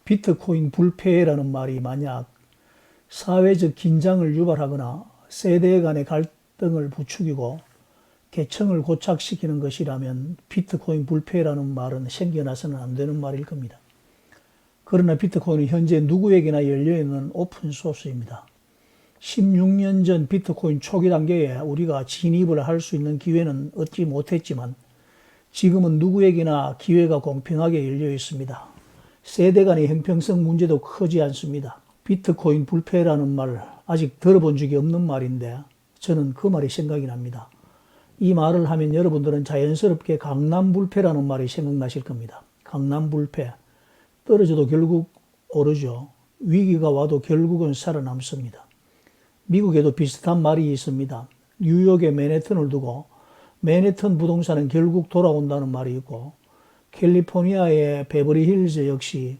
비트코인 불패라는 말이 만약 사회적 긴장을 유발하거나 세대 간의 갈등을 부추기고 계층을 고착시키는 것이라면 비트코인 불패라는 말은 생겨나서는 안 되는 말일 겁니다. 그러나 비트코인은 현재 누구에게나 열려있는 오픈소스입니다. 16년 전 비트코인 초기 단계에 우리가 진입을 할 수 있는 기회는 얻지 못했지만 지금은 누구에게나 기회가 공평하게 열려 있습니다. 세대 간의 형평성 문제도 크지 않습니다. 비트코인 불패라는 말 아직 들어본 적이 없는 말인데 저는 그 말이 생각이 납니다. 이 말을 하면 여러분들은 자연스럽게 강남불패라는 말이 생각나실 겁니다. 강남불패. 떨어져도 결국 오르죠. 위기가 와도 결국은 살아남습니다. 미국에도 비슷한 말이 있습니다. 뉴욕의 맨해튼을 두고 맨해튼 부동산은 결국 돌아온다는 말이 있고 캘리포니아의 베버리힐즈 역시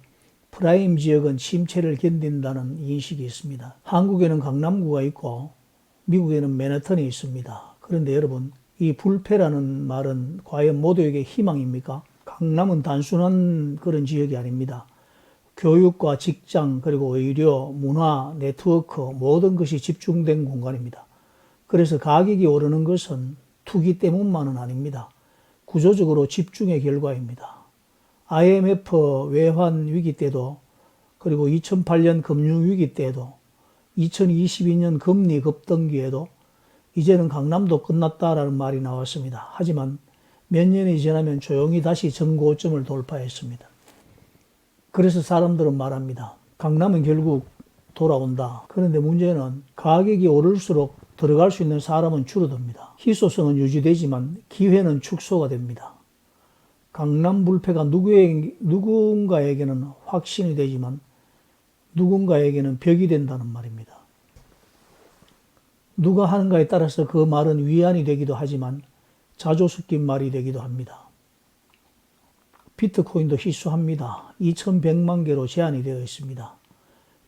프라임 지역은 침체를 견딘다는 인식이 있습니다. 한국에는 강남구가 있고 미국에는 맨해튼이 있습니다. 그런데 여러분, 이 불패라는 말은 과연 모두에게 희망입니까? 강남은 단순한 그런 지역이 아닙니다. 교육과 직장, 그리고 의료, 문화, 네트워크 모든 것이 집중된 공간입니다. 그래서 가격이 오르는 것은 투기 때문만은 아닙니다. 구조적으로 집중의 결과입니다. IMF 외환 위기 때도, 그리고 2008년 금융위기 때도, 2022년 금리 급등기에도 이제는 강남도 끝났다라는 말이 나왔습니다. 하지만 몇 년이 지나면 조용히 다시 전고점을 돌파했습니다. 그래서 사람들은 말합니다. 강남은 결국 돌아온다. 그런데 문제는 가격이 오를수록 들어갈 수 있는 사람은 줄어듭니다. 희소성은 유지되지만 기회는 축소가 됩니다. 강남 불패가 누군가에게는 확신이 되지만 누군가에게는 벽이 된다는 말입니다. 누가 하는가에 따라서 그 말은 위안이 되기도 하지만 자조 섞인 말이 되기도 합니다. 비트코인도 희소합니다. 2100만 개로 제한이 되어 있습니다.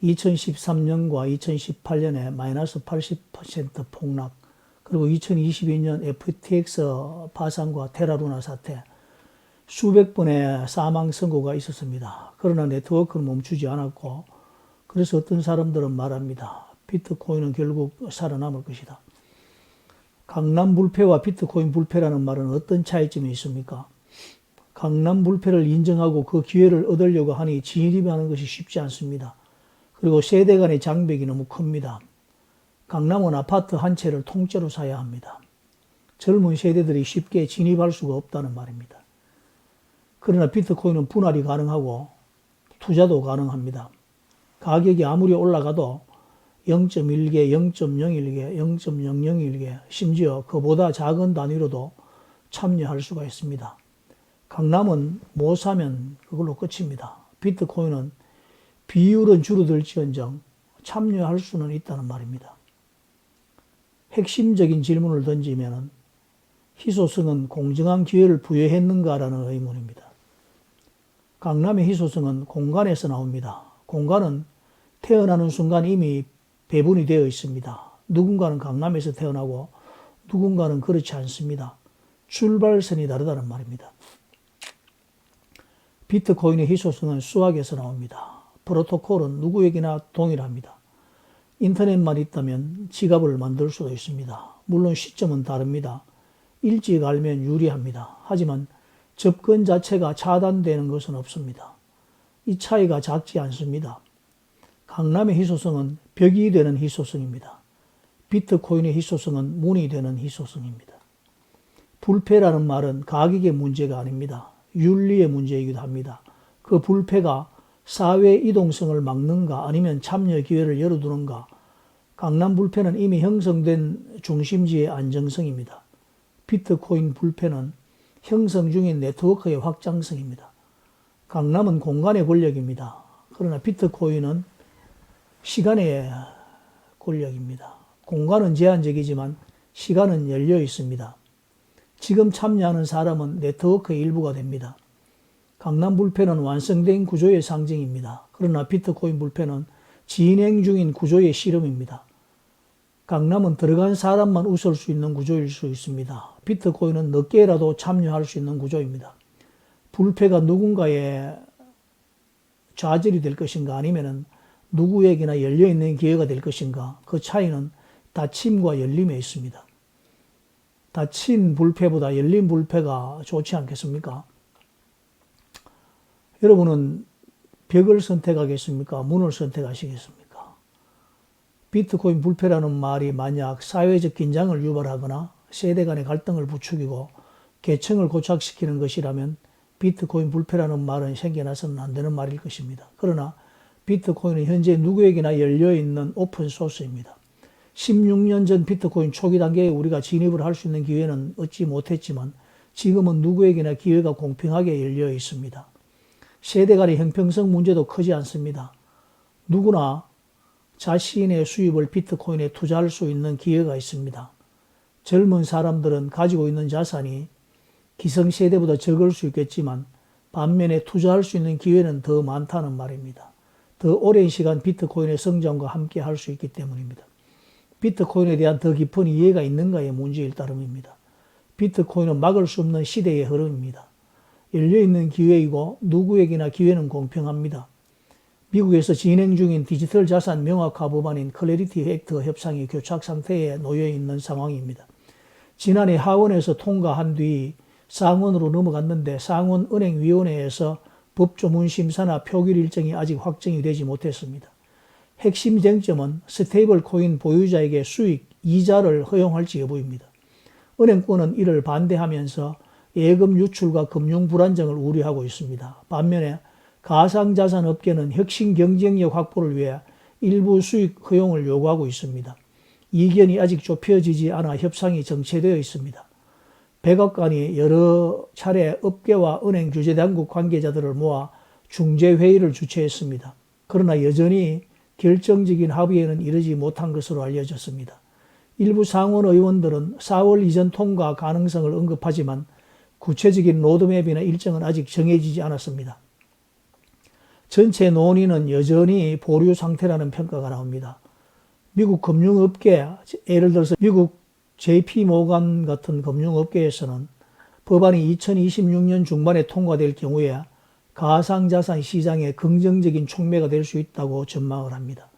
2013년과 2018년에 마이너스 80% 폭락, 그리고 2022년 FTX 파산과 테라루나 사태, 수백 번의 사망 선고가 있었습니다. 그러나 네트워크는 멈추지 않았고, 그래서 어떤 사람들은 말합니다. 비트코인은 결국 살아남을 것이다. 강남 불패와 비트코인 불패라는 말은 어떤 차이점이 있습니까? 강남 불패를 인정하고 그 기회를 얻으려고 하니 진입하는 것이 쉽지 않습니다. 그리고 세대 간의 장벽이 너무 큽니다. 강남은 아파트 한 채를 통째로 사야 합니다. 젊은 세대들이 쉽게 진입할 수가 없다는 말입니다. 그러나 비트코인은 분할이 가능하고 투자도 가능합니다. 가격이 아무리 올라가도 0.1개, 0.01개, 0.001개, 심지어 그보다 작은 단위로도 참여할 수가 있습니다. 강남은 못 사면 그걸로 끝입니다. 비트코인은 비율은 줄어들지언정 참여할 수는 있다는 말입니다. 핵심적인 질문을 던지면 희소성은 공정한 기회를 부여했는가라는 의문입니다. 강남의 희소성은 공간에서 나옵니다. 공간은 태어나는 순간 이미 배분이 되어 있습니다. 누군가는 강남에서 태어나고 누군가는 그렇지 않습니다. 출발선이 다르다는 말입니다. 비트코인의 희소성은 수학에서 나옵니다. 프로토콜은 누구에게나 동일합니다. 인터넷만 있다면 지갑을 만들 수도 있습니다. 물론 시점은 다릅니다. 일찍 알면 유리합니다. 하지만 접근 자체가 차단되는 것은 없습니다. 이 차이가 작지 않습니다. 강남의 희소성은 벽이 되는 희소성입니다. 비트코인의 희소성은 문이 되는 희소성입니다. 불패라는 말은 가격의 문제가 아닙니다. 윤리의 문제이기도 합니다. 그 불패가 사회 이동성을 막는가 아니면 참여 기회를 열어두는가. 강남 불패는 이미 형성된 중심지의 안정성입니다. 비트코인 불패는 형성 중인 네트워크의 확장성입니다. 강남은 공간의 권력입니다. 그러나 비트코인은 시간의 권력입니다. 공간은 제한적이지만 시간은 열려 있습니다. 지금 참여하는 사람은 네트워크의 일부가 됩니다. 강남 불패는 완성된 구조의 상징입니다. 그러나 비트코인 불패는 진행 중인 구조의 실험입니다. 강남은 들어간 사람만 웃을 수 있는 구조일 수 있습니다. 비트코인은 늦게라도 참여할 수 있는 구조입니다. 불패가 누군가의 좌절이 될 것인가 아니면은 누구에게나 열려있는 기회가 될 것인가, 그 차이는 닫힘과 열림에 있습니다. 닫힌 불패보다 열린 불패가 좋지 않겠습니까? 여러분은 벽을 선택하겠습니까? 문을 선택하시겠습니까? 비트코인 불패라는 말이 만약 사회적 긴장을 유발하거나 세대 간의 갈등을 부추기고 계층을 고착시키는 것이라면 비트코인 불패라는 말은 생겨나서는 안 되는 말일 것입니다. 그러나 비트코인은 현재 누구에게나 열려있는 오픈소스입니다. 16년 전 비트코인 초기 단계에 우리가 진입을 할 수 있는 기회는 얻지 못했지만 지금은 누구에게나 기회가 공평하게 열려 있습니다. 세대 간의 형평성 문제도 크지 않습니다. 누구나 자신의 수입을 비트코인에 투자할 수 있는 기회가 있습니다. 젊은 사람들은 가지고 있는 자산이 기성세대보다 적을 수 있겠지만 반면에 투자할 수 있는 기회는 더 많다는 말입니다. 더 오랜 시간 비트코인의 성장과 함께 할 수 있기 때문입니다. 비트코인에 대한 더 깊은 이해가 있는가의 문제일 따름입니다. 비트코인은 막을 수 없는 시대의 흐름입니다. 열려있는 기회이고 누구에게나 기회는 공평합니다. 미국에서 진행 중인 디지털 자산 명확화 법안인 클래리티 액트 협상이 교착 상태에 놓여 있는 상황입니다. 지난해 하원에서 통과한 뒤 상원으로 넘어갔는데 상원은행위원회에서 법조문 심사나 표결 일정이 아직 확정이 되지 못했습니다. 핵심 쟁점은 스테이블 코인 보유자에게 수익, 이자를 허용할지 여부입니다. 은행권은 이를 반대하면서 예금 유출과 금융 불안정을 우려하고 있습니다. 반면에 가상자산 업계는 혁신 경쟁력 확보를 위해 일부 수익 허용을 요구하고 있습니다. 이견이 아직 좁혀지지 않아 협상이 정체되어 있습니다. 백악관이 여러 차례 업계와 은행 규제당국 관계자들을 모아 중재회의를 주최했습니다. 그러나 여전히 결정적인 합의에는 이르지 못한 것으로 알려졌습니다. 일부 상원 의원들은 4월 이전 통과 가능성을 언급하지만 구체적인 로드맵이나 일정은 아직 정해지지 않았습니다. 전체 논의는 여전히 보류 상태라는 평가가 나옵니다. 미국 금융업계, 예를 들어서 미국 JP모간 같은 금융업계에서는 법안이 2026년 중반에 통과될 경우에 가상자산 시장에 긍정적인 촉매가 될 수 있다고 전망을 합니다.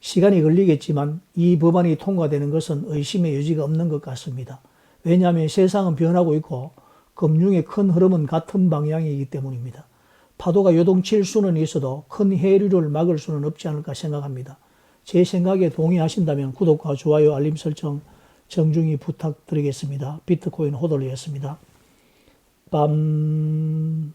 시간이 걸리겠지만 이 법안이 통과되는 것은 의심의 여지가 없는 것 같습니다. 왜냐하면 세상은 변하고 있고 금융의 큰 흐름은 같은 방향이기 때문입니다. 파도가 요동칠 수는 있어도 큰 해류를 막을 수는 없지 않을까 생각합니다. 제 생각에 동의하신다면 구독과 좋아요, 알림 설정 정중히 부탁드리겠습니다. 비트코인 호돌이었습니다. 빰.